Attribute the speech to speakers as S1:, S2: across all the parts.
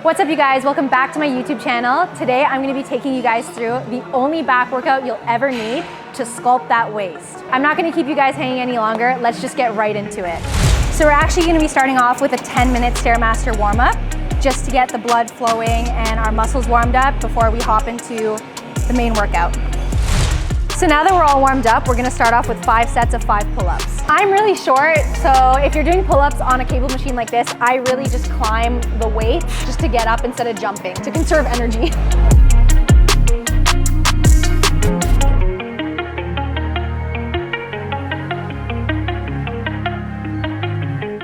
S1: What's up you guys, welcome back to my YouTube channel. Today I'm gonna be taking you guys through the only back workout you'll ever need to sculpt that waist. I'm not gonna keep you guys hanging any longer, let's just get right into it. So we're actually gonna be starting off with a 10-minute Stairmaster warm-up just to get the blood flowing and our muscles warmed up before we hop into the main workout. So now that we're all warmed up, we're gonna start off with 5 sets of 5 pull-ups. I'm really short, so if you're doing pull-ups on a cable machine like this, I really just climb the weights just to get up instead of jumping, to conserve energy.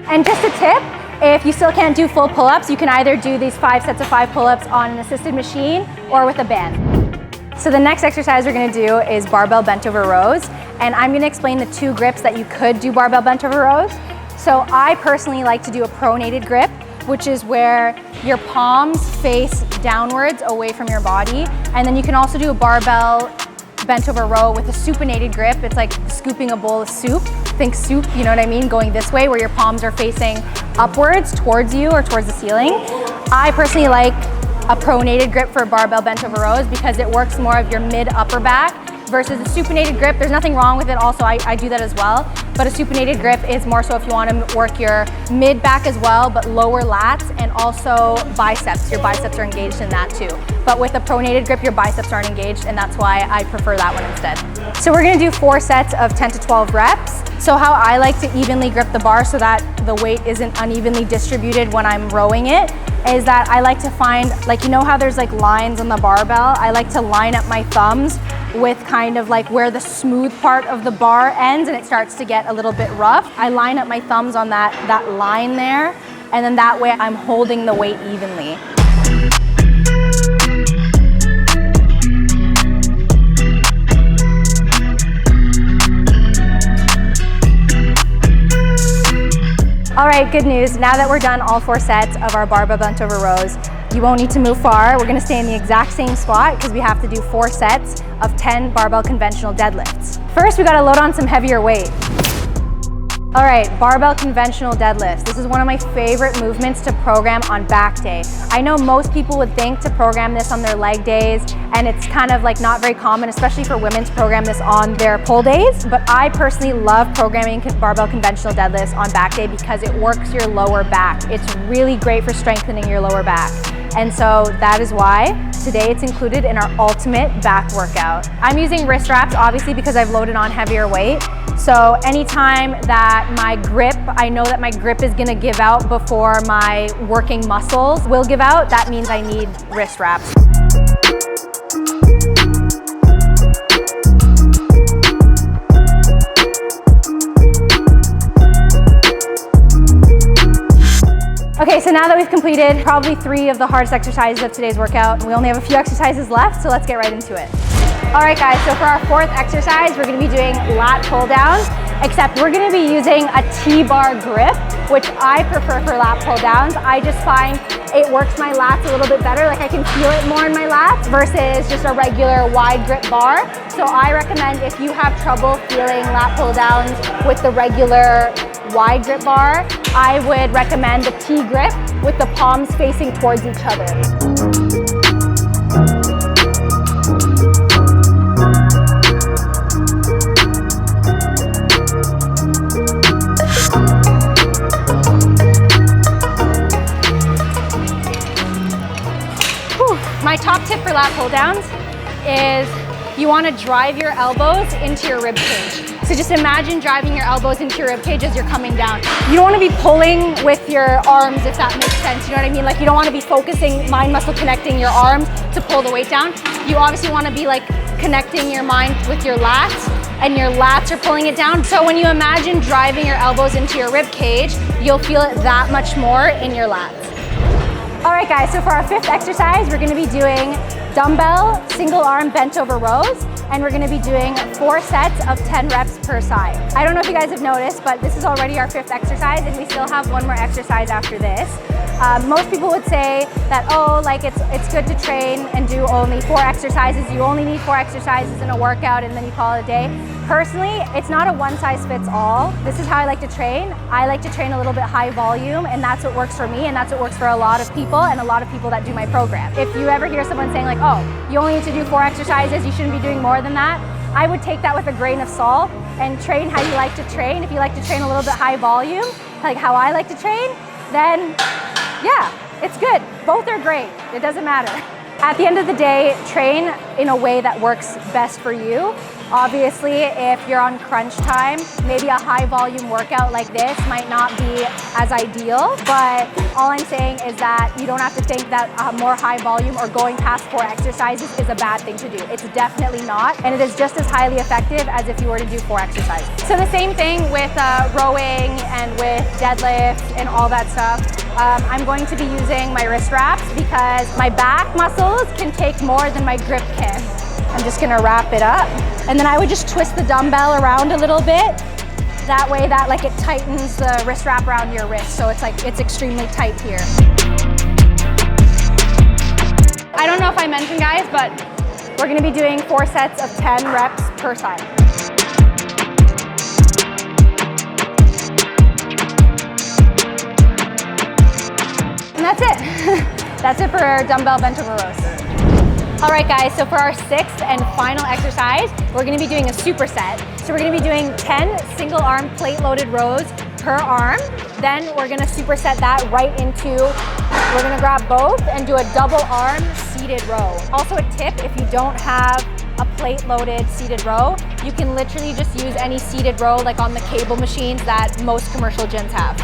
S1: And just a tip, if you still can't do full pull-ups, you can either do these 5 sets of 5 pull-ups on an assisted machine or with a band. So the next exercise we're gonna do is barbell bent over rows, and I'm gonna explain the 2 grips that you could do barbell bent over rows. So I personally like to do a pronated grip, which is where your palms face downwards away from your body, and then you can also do a barbell bent over row with a supinated grip. It's like scooping a bowl of soup. Think soup, you know what I mean? Going this way where your palms are facing upwards towards you or towards the ceiling. I personally like a pronated grip for barbell bent over rows because it works more of your mid-upper back versus a supinated grip. There's nothing wrong with it also, I do that as well, but a supinated grip is more so if you want to work your mid-back as well, but lower lats and also biceps. Your biceps are engaged in that too. But with a pronated grip, your biceps aren't engaged, and that's why I prefer that one instead. So we're gonna do 4 sets of 10 to 12 reps. So how I like to evenly grip the bar so that the weight isn't unevenly distributed when I'm rowing it is that I like to find, like, you know how there's like lines on the barbell? I like to line up my thumbs with kind of like where the smooth part of the bar ends and it starts to get a little bit rough. I line up my thumbs on that line there, and then that way I'm holding the weight evenly. All right, good news. Now that we're done all 4 sets of our barbell bent over rows, you won't need to move far. We're gonna stay in the exact same spot because we have to do 4 sets of 10 barbell conventional deadlifts. First, we gotta load on some heavier weight. All right, barbell conventional deadlifts. This is one of my favorite movements to program on back day. I know most people would think to program this on their leg days, and it's kind of like not very common, especially for women, to program this on their pull days. But I personally love programming barbell conventional deadlifts on back day because it works your lower back. It's really great for strengthening your lower back. And so that is why today it's included in our ultimate back workout. I'm using wrist wraps, obviously, because I've loaded on heavier weight. So anytime that my grip, I know that my grip is gonna give out before my working muscles will give out, that means I need wrist wraps. Okay, so now that we've completed probably 3 of the hardest exercises of today's workout, we only have a few exercises left, so let's get right into it. All right guys, so for our 4th exercise, we're gonna be doing lat pull downs, except we're gonna be using a T-bar grip, which I prefer for lat pull downs. I just find it works my lats a little bit better, like I can feel it more in my lats versus just a regular wide grip bar. So I recommend if you have trouble feeling lat pull downs with the regular wide grip bar, I would recommend the T grip with the palms facing towards each other. My top tip for lat pull downs is you want to drive your elbows into your rib cage. So just imagine driving your elbows into your rib cage as you're coming down. You don't want to be pulling with your arms, if that makes sense. You know what I mean? Like, you don't want to be focusing mind muscle connecting your arms to pull the weight down. You obviously want to be like connecting your mind with your lats, and your lats are pulling it down. So when you imagine driving your elbows into your rib cage, you'll feel it that much more in your lats. All right guys, so for our 5th exercise, we're gonna be doing dumbbell single arm bent over rows, and we're gonna be doing 4 sets of 10 reps per side. I don't know if you guys have noticed, but this is already our 5th exercise, and we still have 1 more exercise after this. Most people would say that, oh, like it's good to train and do only 4 exercises. You only need 4 exercises in a workout and then you call it a day. Personally, it's not a one-size-fits-all. This is how I like to train. I like to train a little bit high volume, and that's what works for me, and that's what works for a lot of people and a lot of people that do my program. If you ever hear someone saying like, oh, you only need to do 4 exercises, you shouldn't be doing more than that, I would take that with a grain of salt and train how you like to train. If you like to train a little bit high volume, like how I like to train, then yeah, it's good. Both are great. It doesn't matter. At the end of the day, train in a way that works best for you. Obviously, if you're on crunch time, maybe a high volume workout like this might not be as ideal, but all I'm saying is that you don't have to think that more high volume or going past 4 exercises is a bad thing to do. It's definitely not, and it is just as highly effective as if you were to do 4 exercises. So the same thing with rowing and with deadlift and all that stuff. I'm going to be using my wrist wraps because my back muscles can take more than my grip can. I'm just gonna wrap it up. And then I would just twist the dumbbell around a little bit. That way that like it tightens the wrist wrap around your wrist. So it's like, it's extremely tight here. I don't know if I mentioned guys, but we're gonna be doing 4 sets of 10 reps per side. And that's it. That's it for our dumbbell bent over rows. All right guys, so for our 6th and final exercise, we're gonna be doing a superset. So we're gonna be doing 10 single arm plate loaded rows per arm. Then we're gonna superset that right into, we're gonna grab both and do a double arm seated row. Also a tip, if you don't have a plate loaded seated row, you can literally just use any seated row like on the cable machines that most commercial gyms have.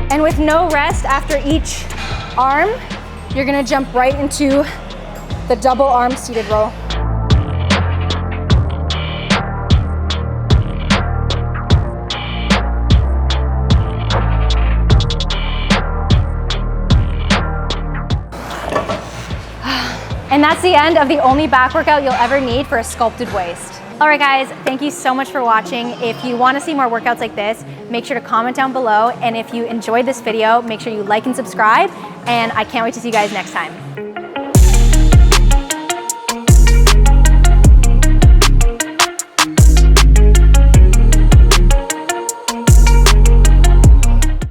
S1: And with no rest after each arm, you're gonna jump right into the double arm seated row. And that's the end of the only back workout you'll ever need for a sculpted waist. All right guys, thank you so much for watching. If you want to see more workouts like this, make sure to comment down below. And if you enjoyed this video, make sure you like and subscribe. And I can't wait to see you guys next time.